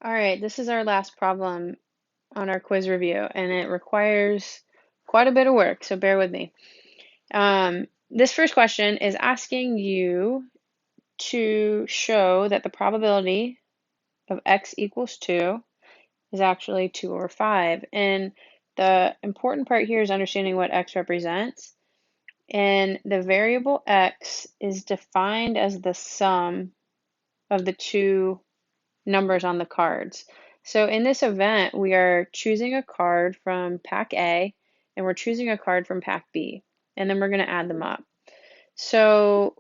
All right, this is our last problem on our quiz review, and it requires quite a bit of work, so bear with me. This first question is asking you to show that the probability of x equals 2 is actually 2 over 5. And the important part here is understanding what x represents. And the variable x is defined as the sum of the two numbers on the cards. So in this event, we are choosing a card from pack A and we're choosing a card from pack B, and then we're going to add them up. So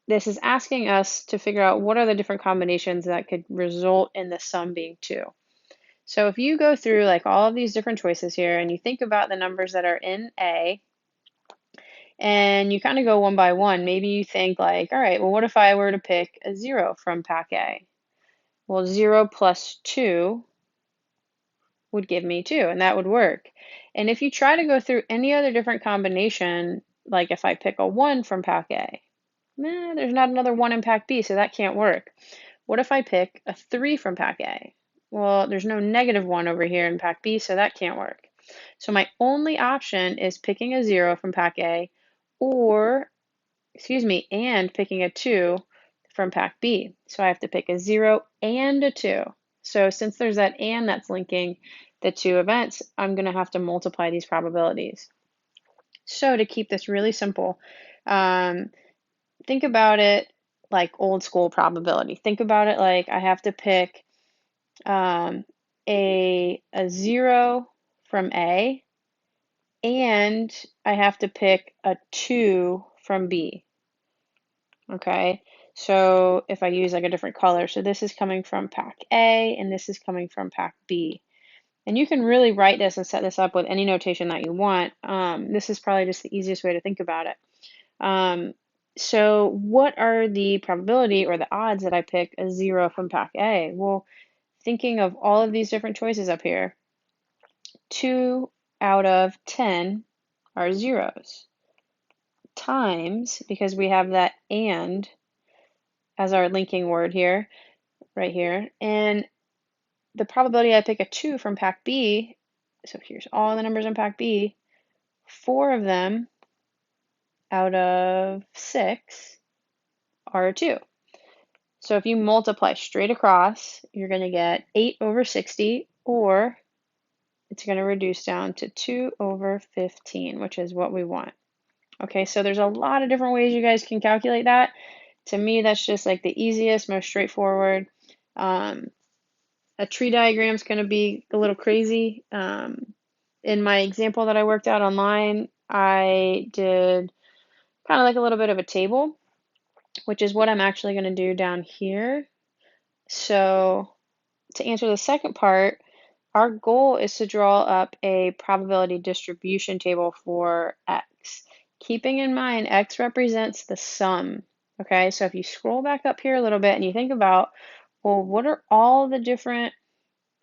this is asking us to figure out what are the different combinations that could result in the sum being 2. So if you go through like all of these different choices here and you think about the numbers that are in A and you kind of go one by one, maybe you think like, all right, well, what if I were to pick a 0 from pack A? Well, 0 plus 2 would give me 2, and that would work. And if you try to go through any other different combination, like if I pick a 1 from pack A, there's not another 1 in pack B, so that can't work. What if I pick a 3 from pack A? Well, there's no negative 1 over here in pack B, so that can't work. So my only option is picking a 0 from pack A, or, and picking a 2 from pack B. So I have to pick a 0 and a 2. So since there's that and that's linking the two events, I'm going to have to multiply these probabilities. So to keep this really simple, think about it like old school probability. Think about it like I have to pick a 0 from A, and I have to pick a 2 from B. Okay, so if I use like a different color, so this is coming from pack A and this is coming from pack B. And you can really write this and set this up with any notation that you want. This is probably just the easiest way to think about it. So what are the probability or the odds that I pick a 0 from pack A? Well, thinking of all of these different choices up here, 2 out of 10 are zeros, times, because we have that and as our linking word here, right here, and the probability I pick a 2 from pack B, so here's all the numbers in pack B, 4 of them out of 6 are a 2. So if you multiply straight across, you're going to get 8 over 60, or it's going to reduce down to 2 over 15, which is what we want. Okay, so there's a lot of different ways you guys can calculate that. To me, that's just like the easiest, most straightforward. A tree diagram is going to be a little crazy. In my example that I worked out online, I did kind of like a little bit of a table, which is what I'm actually going to do down here. So to answer the second part, our goal is to draw up a probability distribution table for x. Keeping in mind, x represents the sum. Okay, so if you scroll back up here a little bit and you think about, well, what are all the different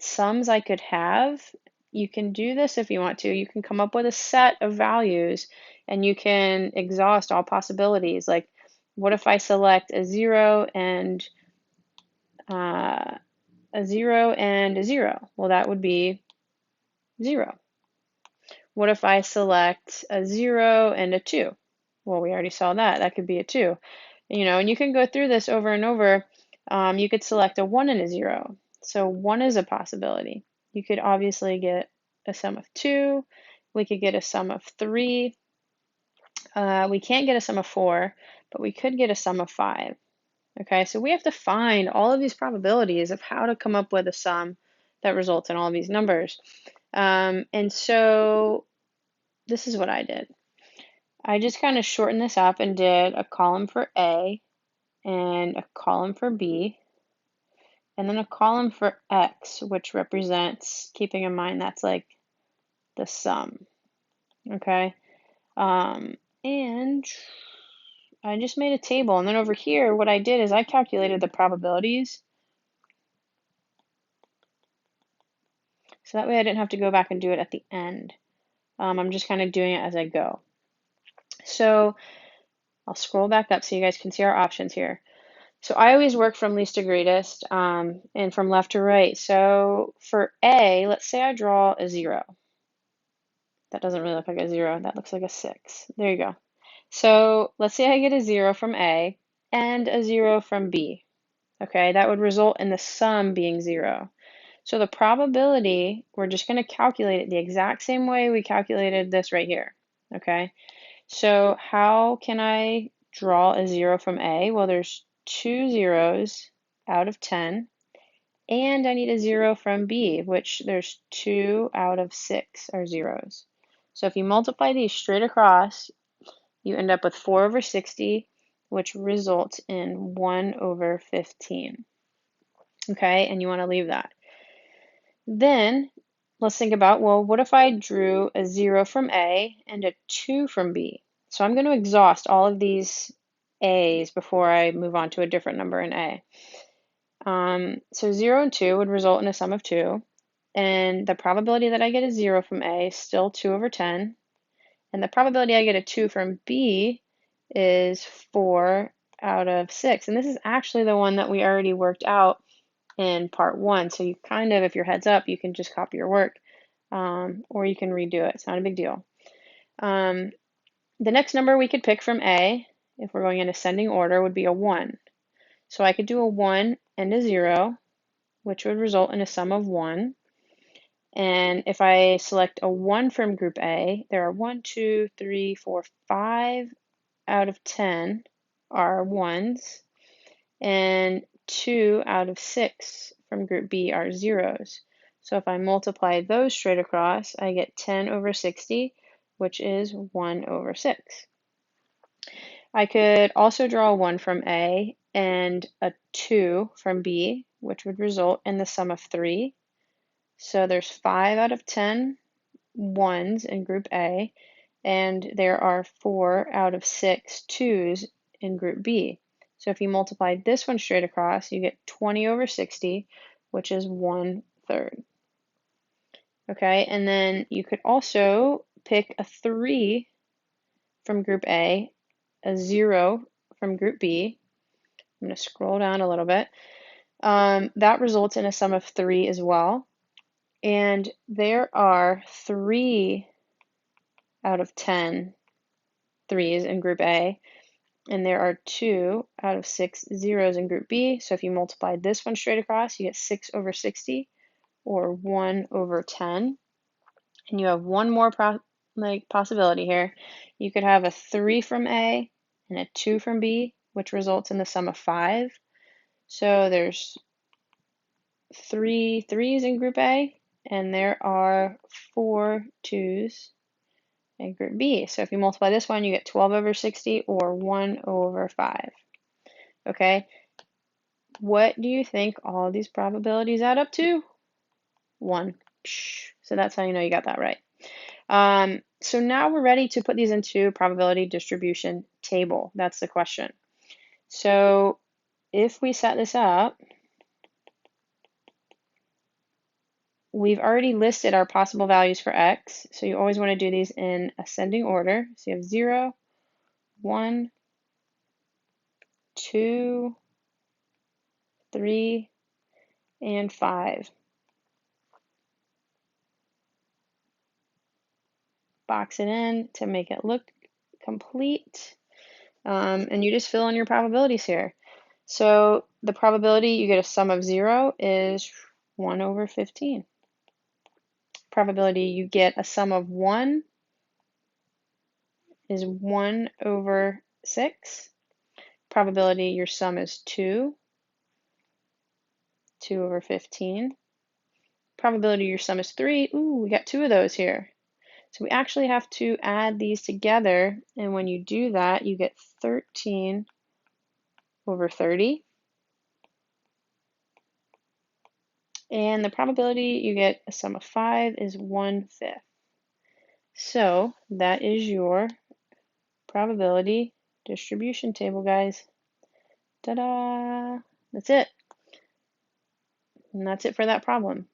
sums I could have? You can do this if you want to. You can come up with a set of values and you can exhaust all possibilities. Like, what if I select a 0 and a 0 and a 0? Well, that would be 0. What if I select a 0 and a 2? Well, we already saw that. That could be a 2. And you can go through this over and over. You could select a 1 and a 0. So 1 is a possibility. You could obviously get a sum of 2. We could get a sum of 3. We can't get a sum of 4, but we could get a sum of 5. Okay, so we have to find all of these probabilities of how to come up with a sum that results in all of these numbers. And so this is what I did. I just kind of shortened this up and did a column for A and a column for B, and then a column for X, which represents, keeping in mind that's like the sum. Okay, and I just made a table, and then over here what I did is I calculated the probabilities, so that way I didn't have to go back and do it at the end. I'm just kind of doing it as I go. So I'll scroll back up so you guys can see our options here. So I always work from least to greatest and from left to right. So for A, let's say I draw a 0. That doesn't really look like a 0. That looks like a 6. There you go. So let's say I get a 0 from A and a 0 from B. Okay, that would result in the sum being 0. So the probability, we're just going to calculate it the exact same way we calculated this right here. Okay, so how can I draw a 0 from A? Well, there's 2 zeros out of 10, and I need a 0 from B, which there's 2 out of 6 are zeros. So if you multiply these straight across, you end up with 4 over 60, which results in 1 over 15. Okay, and you want to leave that. Then let's think about, well, what if I drew a 0 from A and a 2 from B? So I'm going to exhaust all of these A's before I move on to a different number in A. So 0 and 2 would result in a sum of 2. And the probability that I get a 0 from A is still 2 over 10. And the probability I get a 2 from B is 4 out of 6. And this is actually the one that we already worked out in part 1. So you kind of, if your head's up, you can just copy your work or you can redo it. It's not a big deal. The next number we could pick from A, if we're going in ascending order, would be a 1. So I could do a 1 and a 0, which would result in a sum of 1. And if I select a 1 from group A, there are 1, 2, 3, 4, 5 out of 10 are 1s, and 2 out of 6 from group B are 0s. So if I multiply those straight across, I get 10 over 60, which is 1 over 6. I could also draw a 1 from A and a 2 from B, which would result in the sum of 3. So there's 5 out of 10 1s in group A, and there are 4 out of 6 2s in group B. So if you multiply this one straight across, you get 20 over 60, which is 1/3. Okay, and then you could also pick a 3 from group A, a 0 from group B. I'm going to scroll down a little bit. That results in a sum of 3 as well. And there are 3 out of 10 3s in group A, and there are 2 out of 6 zeros in group B. So if you multiply this one straight across, you get 6 over 60, or 1 over 10. And you have one more possibility here. You could have a 3 from A and a 2 from B, which results in the sum of 5. So there's 3 3s in group A, and there are 4 2s in group B. So if you multiply this one, you get 12 over 60, or 1 over 5. Okay, what do you think all these probabilities add up to? 1. So that's how you know you got that right. So now we're ready to put these into probability distribution table. That's the question. So if we set this up, we've already listed our possible values for x. So you always want to do these in ascending order. So you have 0, 1, 2, 3, and 5. Box it in to make it look complete. And you just fill in your probabilities here. So the probability you get a sum of 0 is 1 over 15. Probability you get a sum of 1 is 1 over 6. Probability your sum is 2, 2 over 15. Probability your sum is 3, ooh, we got 2 of those here. So we actually have to add these together, and when you do that, you get 13 over 30. And the probability you get a sum of 5 is 1/5. So that is your probability distribution table, guys. Ta-da! That's it. And that's it for that problem.